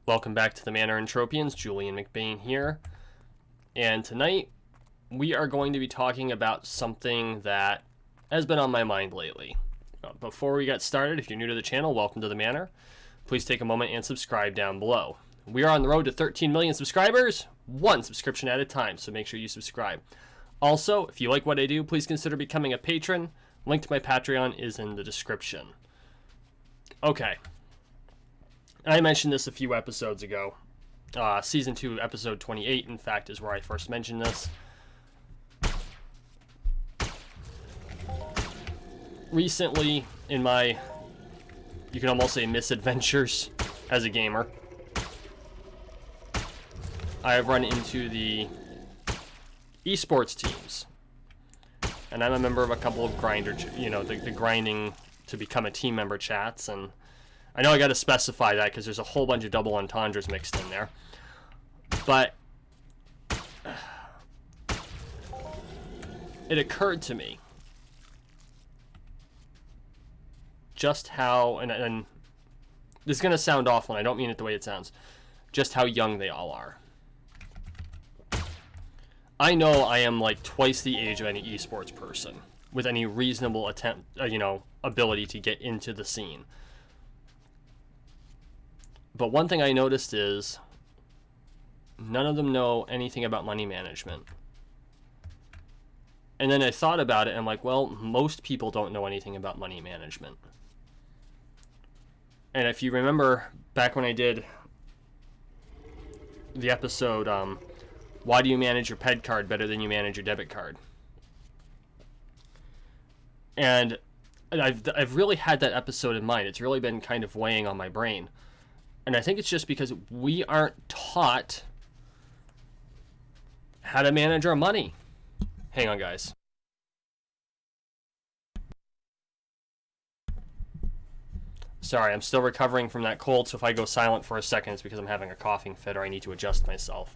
Welcome back to the Manor Entropians. Julian McBain here. And tonight we are going to be talking about something that has been on my mind lately. Before we get started, if you're new to the channel, welcome to the Manor. Please take a moment and subscribe down below. We are on the road to 13 million subscribers, one subscription at a time, so make sure you subscribe. Also, if you like what I do, please consider becoming a patron. Link to my Patreon is in the description. Okay. I mentioned this a few episodes ago. Season 2, episode 28, in fact, is where I first mentioned this. Recently, in my, you can almost say, misadventures as a gamer, I have run into the esports teams. And I'm a member of a couple of grinder, the grinding to become a team member chats, and I know I got to specify that because there's a whole bunch of double entendres mixed in there. But it occurred to me just how, and this is going to sound awful, and I don't mean it the way it sounds, just how young they all are. I know I am like twice the age of any esports person with any reasonable ability to get into the scene. But one thing I noticed is none of them know anything about money management. And then I thought about it and I'm like, well, most people don't know anything about money management. And if you remember back when I did the episode, why do you manage your PED card better than you manage your debit card? And I've really had that episode in mind. It's really been kind of weighing on my brain. And I think it's just because we aren't taught how to manage our money. Hang on, guys. Sorry, I'm still recovering from that cold, so if I go silent for a second, it's because I'm having a coughing fit or I need to adjust myself.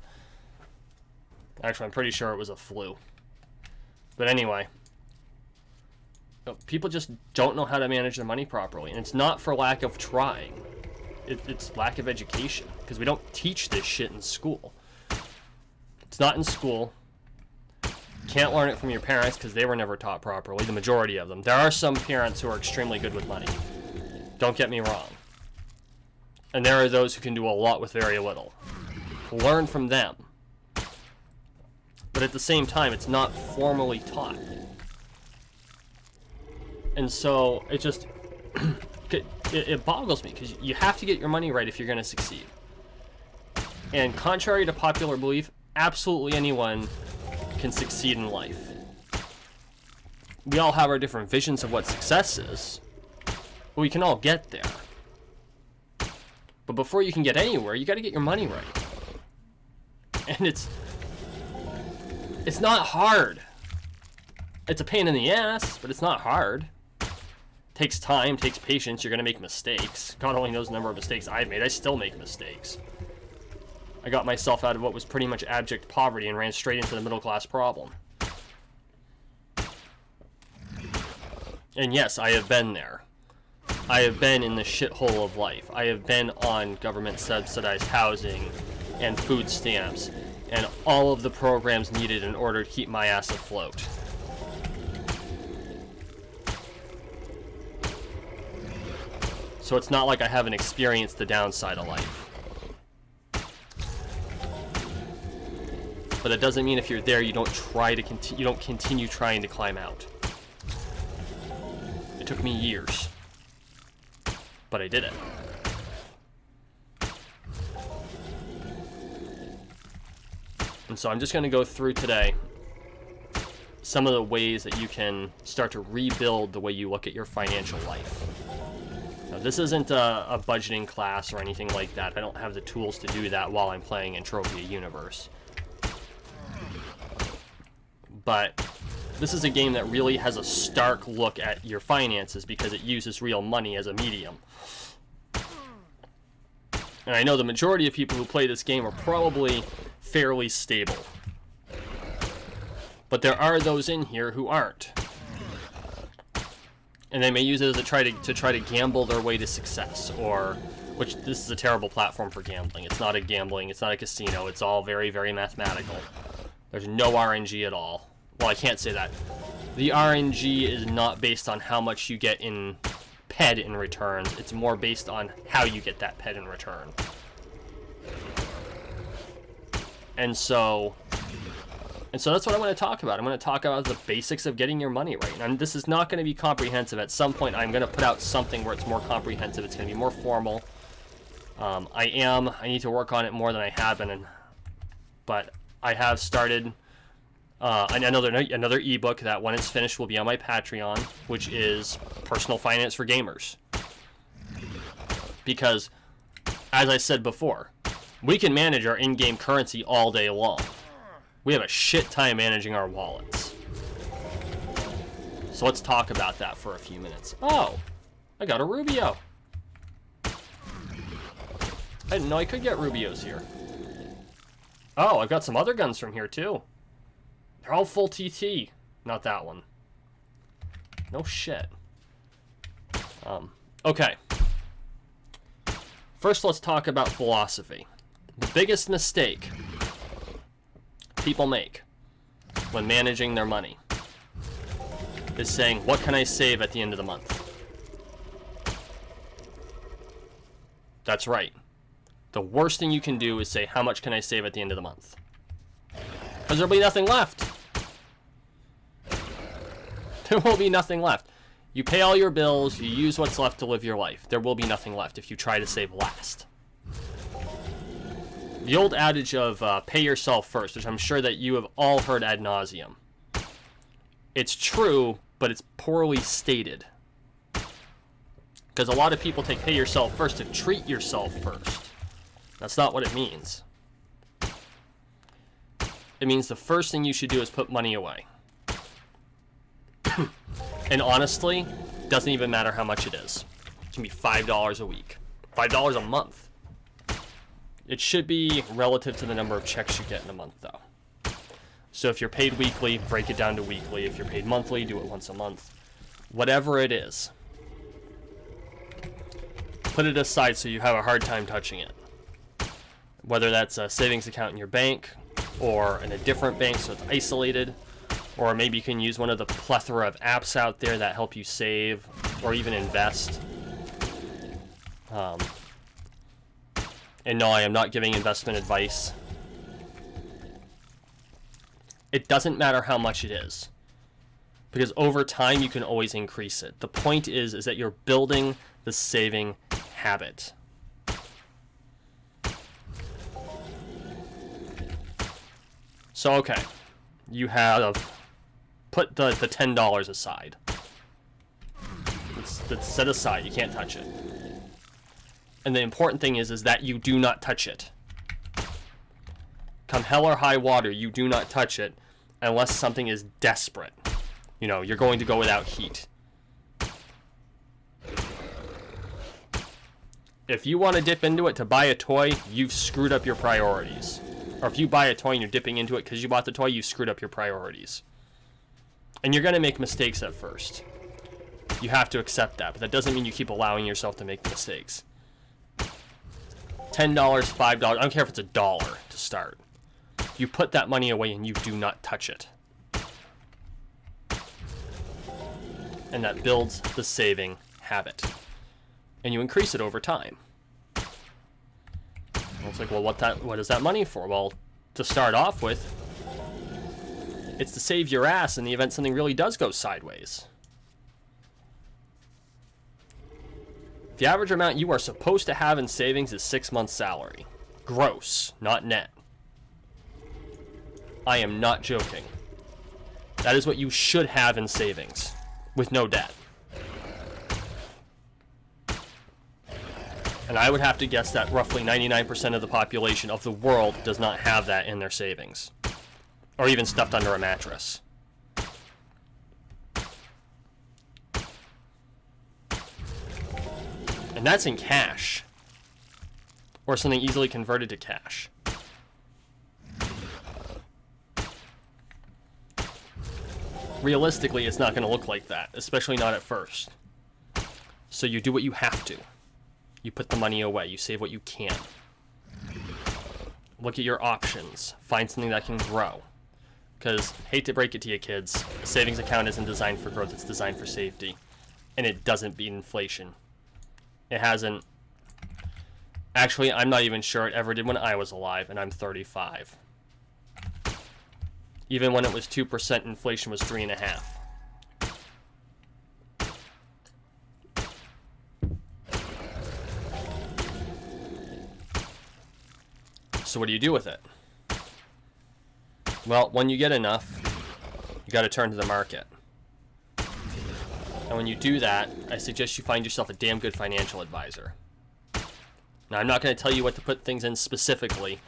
Actually, I'm pretty sure it was a flu. But anyway, people just don't know how to manage their money properly. And it's not for lack of trying. It's lack of education, because we don't teach this shit in school. It's not in school. Can't learn it from your parents because they were never taught properly, the majority of them. There are some parents who are extremely good with money. Don't get me wrong. And there are those who can do a lot with very little. Learn from them. But at the same time, it's not formally taught. And so it just it boggles me, because you have to get your money right if you're going to succeed. And contrary to popular belief, absolutely anyone can succeed in life. We all have our different visions of what success is, but we can all get there. But before you can get anywhere, you got to get your money right. And it's not hard. It's a pain in the ass, but it's not hard. Takes time, takes patience. You're gonna make mistakes. God only knows the number of mistakes I've made. I still make mistakes. I got myself out of what was pretty much abject poverty and ran straight into the middle class problem. And yes, I have been there. I have been in the shithole of life. I have been on government subsidized housing and food stamps and all of the programs needed in order to keep my ass afloat. So it's not like I haven't experienced the downside of life. But it doesn't mean if you're there, you don't continue trying to climb out. It took me years, but I did it. And so I'm just going to go through today some of the ways that you can start to rebuild the way you look at your financial life. Now, this isn't a budgeting class or anything like that. I don't have the tools to do that while I'm playing Entropia Universe. But this is a game that really has a stark look at your finances because it uses real money as a medium. And I know the majority of people who play this game are probably fairly stable. But there are those in here who aren't. And they may use it as to try to gamble their way to success, or which this is a terrible platform for gambling. It's not a gambling, it's not a casino, it's all very, very mathematical. There's no RNG at all. Well, I can't say that. The RNG is not based on how much you get in PED in returns. It's more based on how you get that PED in return. And so that's what I'm going to talk about. I'm going to talk about the basics of getting your money right. And this is not going to be comprehensive. At some point, I'm going to put out something where it's more comprehensive. It's going to be more formal. I need to work on it more than I have been. But I have started another ebook that, when it's finished, will be on my Patreon, which is Personal Finance for Gamers. Because, as I said before, we can manage our in-game currency all day long. We have a shit time managing our wallets. So let's talk about that for a few minutes. Oh, I got a Rubio. I didn't know I could get Rubios here. Oh, I've got some other guns from here too. They're all full TT. Not that one. No shit. Okay. First, let's talk about philosophy. The biggest mistake people make when managing their money is saying, what can I save at the end of the month? That's right. The worst thing you can do is say, how much can I save at the end of the month? Because there'll be nothing left. There will be nothing left. You pay all your bills, you use what's left to live your life. There will be nothing left if you try to save last. The old adage of pay yourself first, which I'm sure that you have all heard ad nauseum. It's true, but it's poorly stated. Because a lot of people take pay yourself first to treat yourself first. That's not what it means. It means the first thing you should do is put money away. And honestly, doesn't even matter how much it is. It can be $5 a week. $5 a month. It should be relative to the number of checks you get in a month, though. So if you're paid weekly, break it down to weekly. If you're paid monthly, do it once a month. Whatever it is. Put it aside so you have a hard time touching it. Whether that's a savings account in your bank, or in a different bank so it's isolated, or maybe you can use one of the plethora of apps out there that help you save, or even invest. And no, I am not giving investment advice. It doesn't matter how much it is, because over time you can always increase it. The point is that you're building the saving habit. So, okay, you have put the $10 aside. It's set aside, you can't touch it. And the important thing is that you do not touch it. Come hell or high water, you do not touch it unless something is desperate. You know, you're going to go without heat. If you want to dip into it to buy a toy, you've screwed up your priorities. Or if you buy a toy and you're dipping into it because you bought the toy, you've screwed up your priorities. And you're going to make mistakes at first. You have to accept that, but that doesn't mean you keep allowing yourself to make mistakes. $10, $5, I don't care if it's $1 to start. You put that money away and you do not touch it. And that builds the saving habit. And you increase it over time. And it's like, well, what is that money for? Well, to start off with, it's to save your ass in the event something really does go sideways. The average amount you are supposed to have in savings is 6 months' salary. Gross, not net. I am not joking. That is what you should have in savings, with no debt. And I would have to guess that roughly 99% of the population of the world does not have that in their savings. Or even stuffed under a mattress. And that's in cash. Or something easily converted to cash. Realistically, it's not going to look like that, especially not at first. So you do what you have to. You put the money away. You save what you can. Look at your options. Find something that can grow. Because, hate to break it to you kids, a savings account isn't designed for growth, it's designed for safety. And it doesn't beat inflation. It hasn't. Actually, I'm not even sure it ever did when I was alive, and I'm 35. Even when it was 2%, inflation was 3.5%. So what do you do with it? Well, when you get enough, you got to turn to the market. And when you do that, I suggest you find yourself a damn good financial advisor. Now, I'm not going to tell you what to put things in specifically.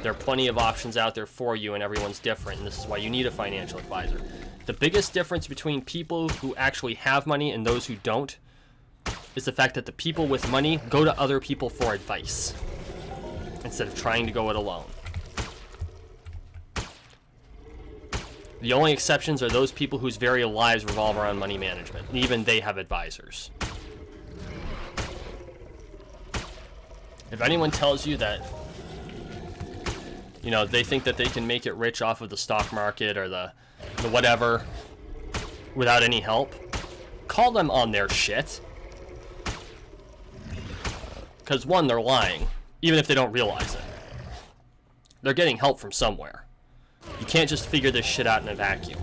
There are plenty of options out there for you, and everyone's different, and this is why you need a financial advisor. The biggest difference between people who actually have money and those who don't is the fact that the people with money go to other people for advice instead of trying to go it alone. The only exceptions are those people whose very lives revolve around money management, and even they have advisors. If anyone tells you that, you know, they think that they can make it rich off of the stock market or the whatever without any help, call them on their shit. Because one, they're lying, even if they don't realize it. They're getting help from somewhere. You can't just figure this shit out in a vacuum.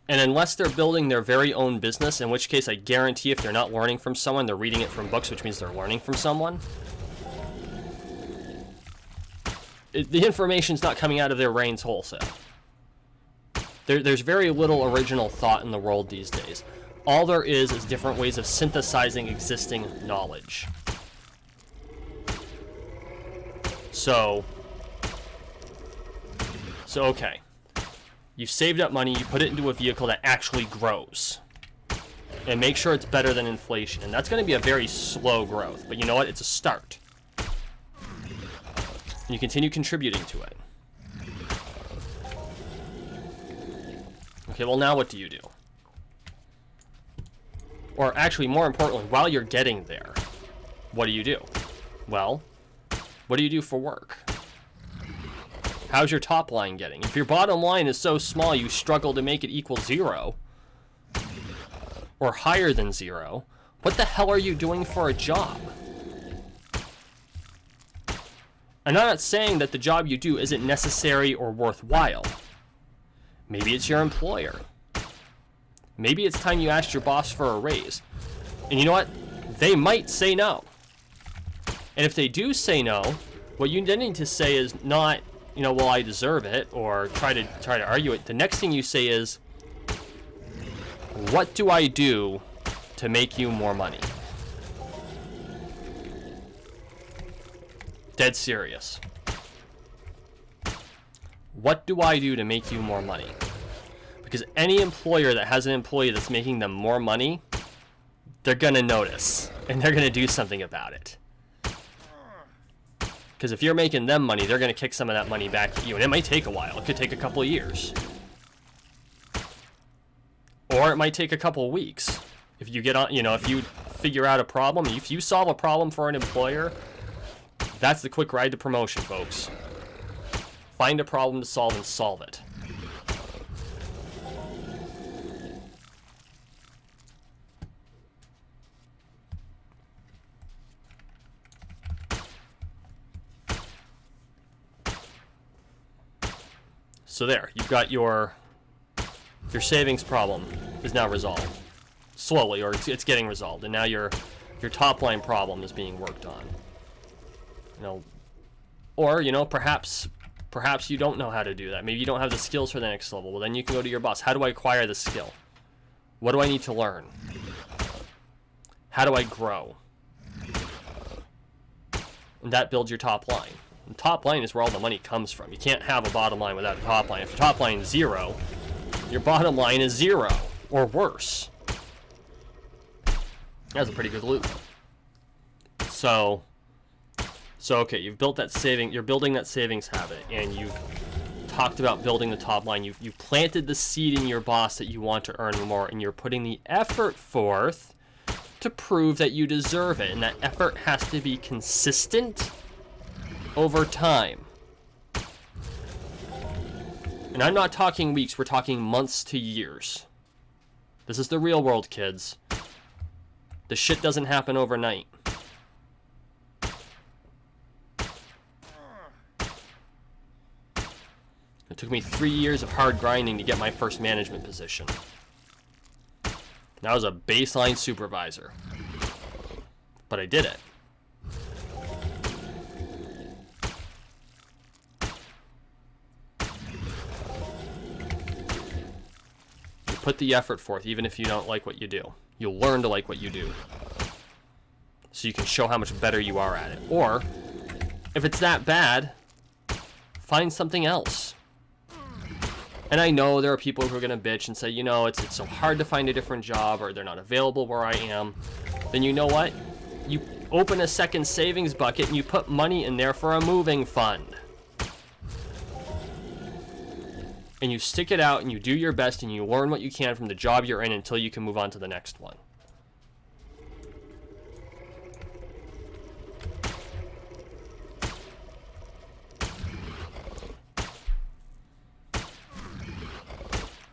And unless they're building their very own business, in which case I guarantee if they're not learning from someone, they're reading it from books, which means they're learning from someone. The information's not coming out of their brains wholesale. There's very little original thought in the world these days. All there is different ways of synthesizing existing knowledge. So okay. You've saved up money, you put it into a vehicle that actually grows. And make sure it's better than inflation. And that's going to be a very slow growth. But you know what? It's a start. And you continue contributing to it. Okay, well now what do you do? Or actually, more importantly, while you're getting there, what do you do? Well, what do you do for work? How's your top line getting? If your bottom line is so small you struggle to make it equal 0, or higher than 0, what the hell are you doing for a job? And I'm not saying that the job you do isn't necessary or worthwhile. Maybe it's your employer. Maybe it's time you asked your boss for a raise. And you know what? They might say no. And if they do say no, what you then need to say is not, you know, well, I deserve it, or try to argue it. The next thing you say is, what do I do to make you more money? Dead serious. What do I do to make you more money? Because any employer that has an employee that's making them more money, they're gonna notice, and they're gonna do something about it. Because if you're making them money, they're going to kick some of that money back at you. And it might take a while. It could take a couple of years. Or it might take a couple of weeks. If you get on, you know, if you figure out a problem, if you solve a problem for an employer, that's the quick ride to promotion, folks. Find a problem to solve and solve it. So there, you've got your savings problem is now resolved. Slowly, or it's getting resolved. And now your top line problem is being worked on. You know, or, you know, perhaps you don't know how to do that. Maybe you don't have the skills for the next level. Well, then you can go to your boss. How do I acquire the skill? What do I need to learn? How do I grow? And that builds your top line. The top line is where all the money comes from. You can't have a bottom line without a top line. If your top line is 0, your bottom line is 0 or worse. That's a pretty good loop. So okay, you've built that you're building that savings habit, and you've talked about building the top line. You've planted the seed in your boss that you want to earn more, and you're putting the effort forth to prove that you deserve it, and that effort has to be consistent over time. And I'm not talking weeks, we're talking months to years. This is the real world, kids. The shit doesn't happen overnight. It took me 3 years of hard grinding to get my first management position. And I was a baseline supervisor. But I did it. You put the effort forth, even if you don't like what you do. You'll learn to like what you do. So you can show how much better you are at it. Or, if it's that bad, find something else. And I know there are people who are going to bitch and say, you know, it's so hard to find a different job, or they're not available where I am. Then you know what? You open a second savings bucket and you put money in there for a moving fund. And you stick it out and you do your best and you learn what you can from the job you're in until you can move on to the next one.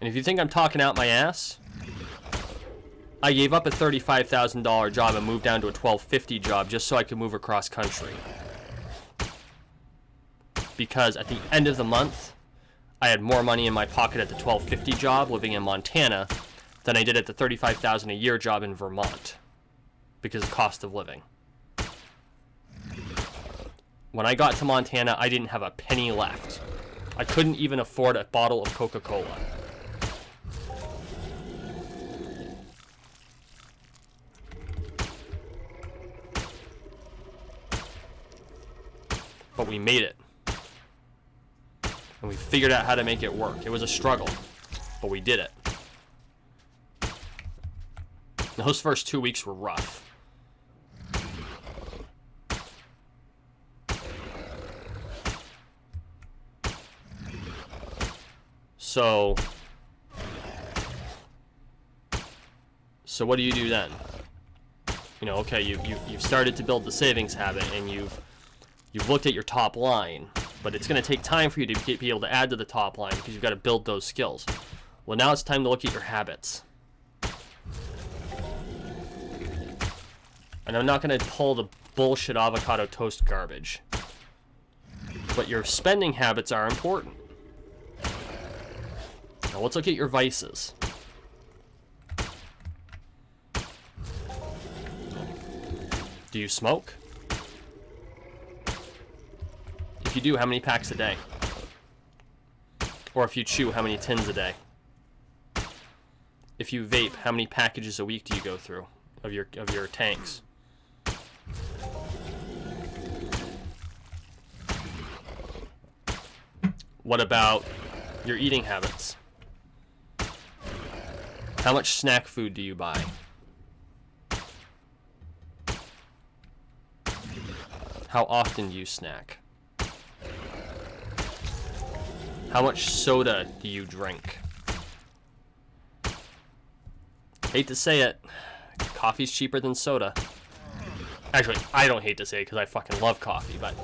And if you think I'm talking out my ass, I gave up a $35,000 job and moved down to a $12.50 job just so I could move across country. Because at the end of the month, I had more money in my pocket at the $12.50 job living in Montana than I did at the $35,000 a year job in Vermont because of cost of living. When I got to Montana, I didn't have a penny left. I couldn't even afford a bottle of Coca-Cola. But we made it. And we figured out how to make it work. It was a struggle, but we did it. Those first 2 weeks were rough. So what do you do then? You know, okay, you've started to build the savings habit, and you've looked at your top line, but it's going to take time for you to be able to add to the top line because you've got to build those skills. Well, now it's time to look at your habits. And I'm not going to pull the bullshit avocado toast garbage, but your spending habits are important. Now let's look at your vices. Do you smoke? If you do, how many packs a day? Or if you chew, how many tins a day? If you vape, how many packages a week do you go through of your tanks? What about your eating habits? How much snack food do you buy? How often do you snack? How much soda do you drink? Hate to say it, coffee's cheaper than soda. Actually, I don't hate to say it because I fucking love coffee, but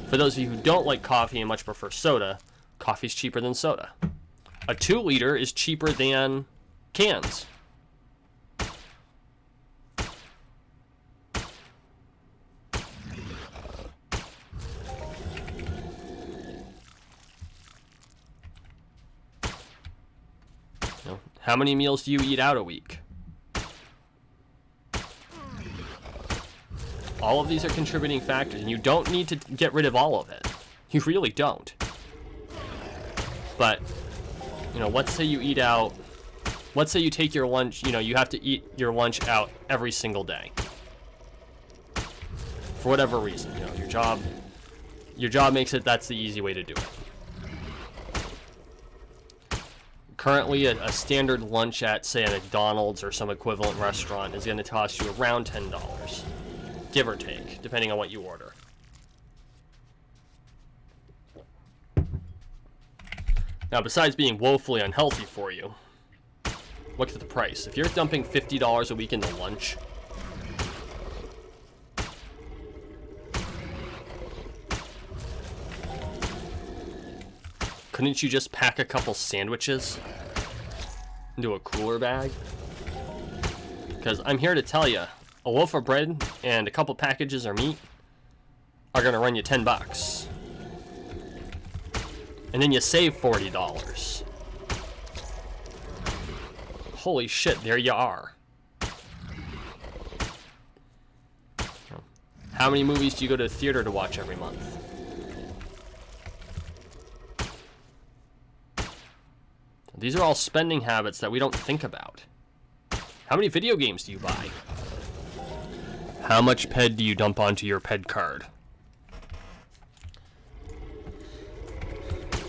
for those of you who don't like coffee and much prefer soda, coffee's cheaper than soda. A 2-liter is cheaper than cans. How many meals do you eat out a week? All of these are contributing factors, and you don't need to get rid of all of it. You really don't. But, you know, let's say you eat out, let's say you take your lunch, you know, you have to eat your lunch out every single day. For whatever reason, you know, your job makes it that's the easy way to do it. Currently, a standard lunch at, say, a McDonald's or some equivalent restaurant is going to cost you around $10, give or take, depending on what you order. Now, besides being woefully unhealthy for you, look at the price. If you're dumping $50 a week into lunch, couldn't you just pack a couple sandwiches into a cooler bag? Because I'm here to tell you, a loaf of bread and a couple packages of meat are going to run you $10. And then you save $40. Holy shit, there you are. How many movies do you go to the theater to watch every month? These are all spending habits that we don't think about. How many video games do you buy? How much ped do you dump onto your ped card?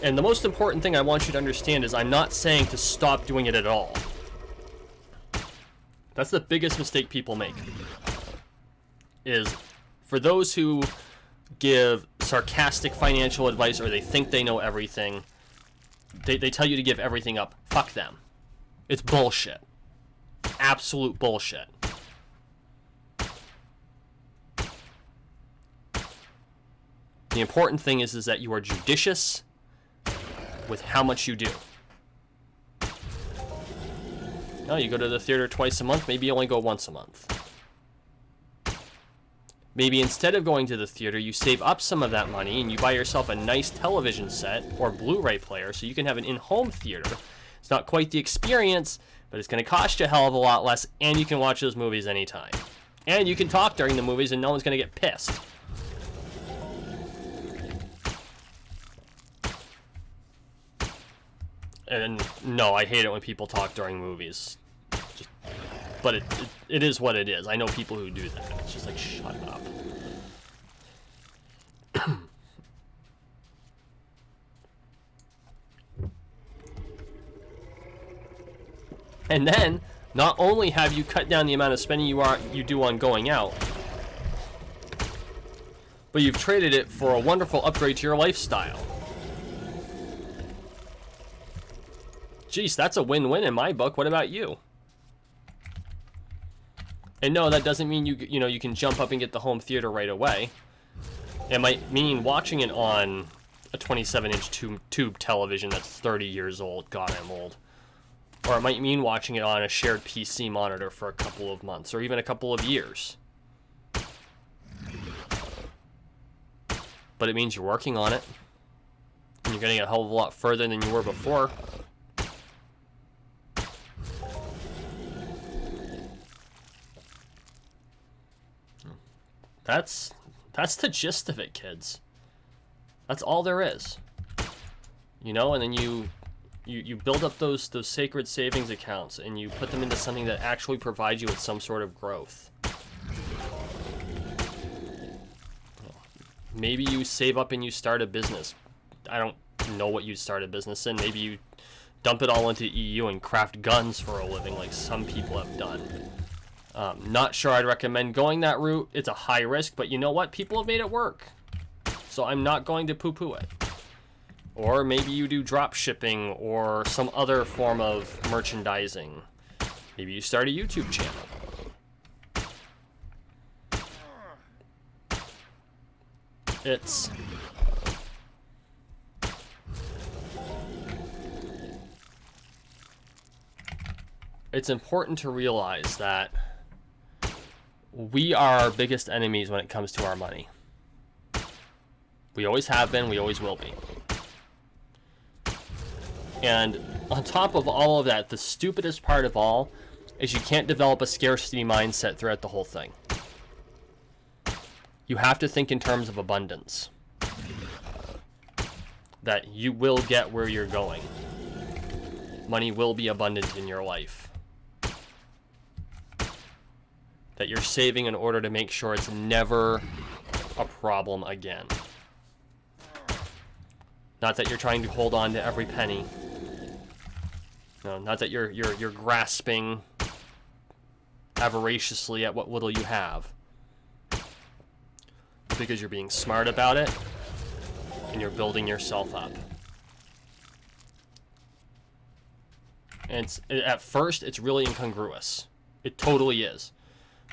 And the most important thing I want you to understand is I'm not saying to stop doing it at all. That's the biggest mistake people make. Is for those who give sarcastic financial advice or they think they know everything, they tell you to give everything up. Fuck them. It's bullshit. Absolute bullshit. The important thing is that you are judicious with how much you do. No, you go to the theater twice a month, maybe you only go once a month. Maybe instead of going to the theater, you save up some of that money and you buy yourself a nice television set or Blu-ray player so you can have an in-home theater. It's not quite the experience, but it's going to cost you a hell of a lot less, and you can watch those movies anytime. And you can talk during the movies and no one's going to get pissed. And no, I hate it when people talk during movies. But it is what it is. I know people who do that. It's just like, shut up. And then, not only have you cut down the amount of spending you do on going out, but you've traded it for a wonderful upgrade to your lifestyle. Jeez, that's a win-win in my book. What about you? And no, that doesn't mean you can jump up and get the home theater right away. It might mean watching it on a 27-inch tube television that's 30 years old. God, I'm old. Or it might mean watching it on a shared PC monitor for a couple of months or even a couple of years. But it means you're working on it. And you're getting a hell of a lot further than you were before. That's the gist of it, kids. That's all there is. You know, and then you build up those sacred savings accounts and you put them into something that actually provides you with some sort of growth. Maybe you save up and you start a business. I don't know what you'd start a business in. Maybe you dump it all into EU and craft guns for a living like some people have done. Not sure I'd recommend going that route. It's a high risk, but you know what? People have made it work. So I'm not going to poo-poo it. Or maybe you do drop shipping or some other form of merchandising. Maybe you start a YouTube channel. It's important to realize that we are our biggest enemies when it comes to our money. We always have been, we always will be. And on top of all of that, the stupidest part of all is you can't develop a scarcity mindset throughout the whole thing. You have to think in terms of abundance. That you will get where you're going. Money will be abundant in your life. That you're saving in order to make sure it's never a problem again. Not that you're trying to hold on to every penny. No, not that you're grasping avariciously at what little you have. Because you're being smart about it and you're building yourself up. And at first, it's really incongruous. It totally is.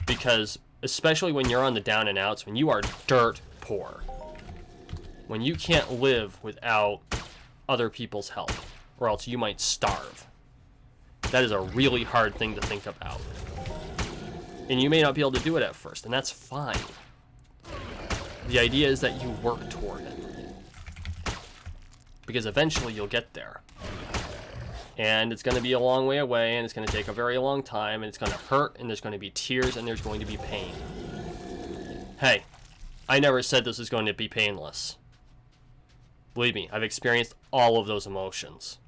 Because, especially when you're on the down and outs, when you are dirt poor, when you can't live without other people's help, or else you might starve. That is a really hard thing to think about. And you may not be able to do it at first, and that's fine. The idea is that you work toward it. Because eventually you'll get there. And it's going to be a long way away, and it's going to take a very long time, and it's going to hurt, and there's going to be tears, and there's going to be pain. Hey, I never said this was going to be painless. Believe me, I've experienced all of those emotions.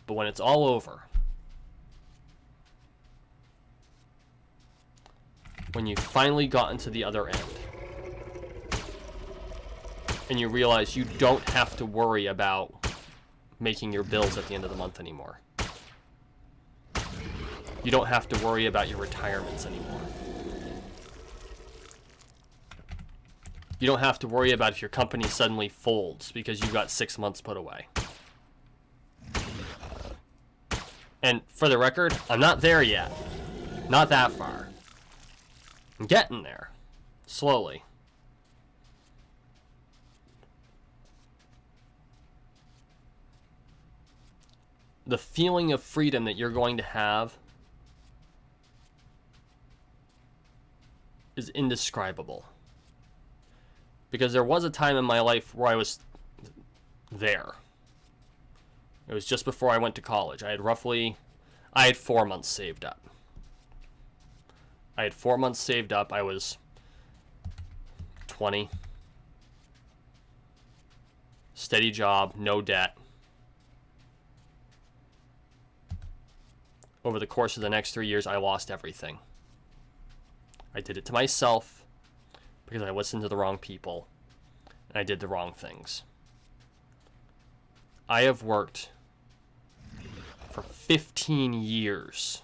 But when it's all over, when you finally gotten to the other end, and you realize you don't have to worry about making your bills at the end of the month anymore. You don't have to worry about your retirements anymore. You don't have to worry about if your company suddenly folds because you've got 6 months put away. And for the record, I'm not there yet. Not that far. I'm getting there. Slowly. The feeling of freedom that you're going to have is indescribable. Because there was a time in my life where I was there. It was just before I went to college. I had 4 months saved up. I had 4 months saved up. I was 20. Steady job, no debt. Over the course of the next 3 years, I lost everything. I did it to myself because I listened to the wrong people and I did the wrong things. I have worked for 15 years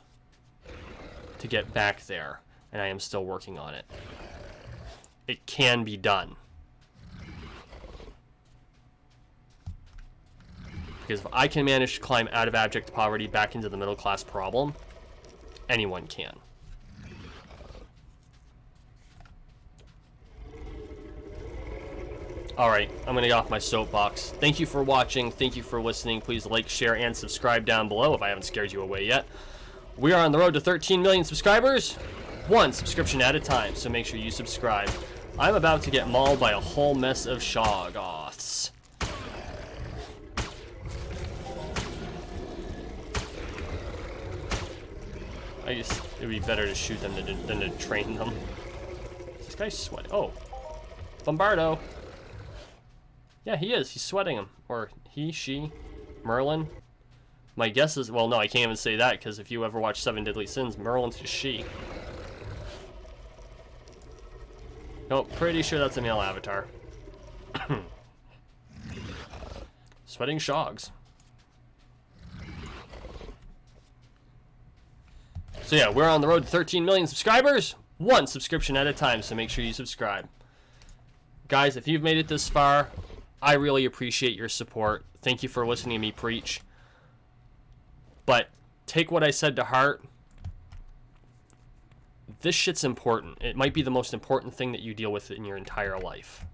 to get back there, and I am still working on it. It can be done. Because if I can manage to climb out of abject poverty back into the middle class problem, anyone can. Alright, I'm going to get off my soapbox. Thank you for watching. Thank you for listening. Please like, share, and subscribe down below if I haven't scared you away yet. We are on the road to 13 million subscribers, one subscription at a time, so make sure you subscribe. I'm about to get mauled by a whole mess of Shoggoths. I guess it would be better to shoot them than to train them. This guy's sweating. Oh, Bombardo. Yeah, he is. He's sweating him. Or he, she, Merlin. My guess is, well, no, I can't even say that, because if you ever watch Seven Deadly Sins, Merlin's just she. Nope, pretty sure that's a male avatar. Sweating shogs. So yeah, we're on the road to 13 million subscribers, one subscription at a time, so make sure you subscribe. Guys, if you've made it this far, I really appreciate your support. Thank you for listening to me preach. But take what I said to heart. This shit's important. It might be the most important thing that you deal with in your entire life.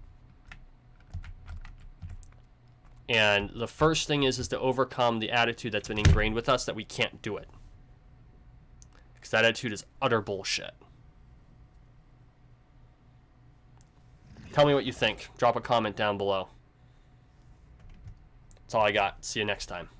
And the first thing is to overcome the attitude that's been ingrained with us that we can't do it. Because that attitude is utter bullshit. Tell me what you think. Drop a comment down below. That's all I got. See you next time.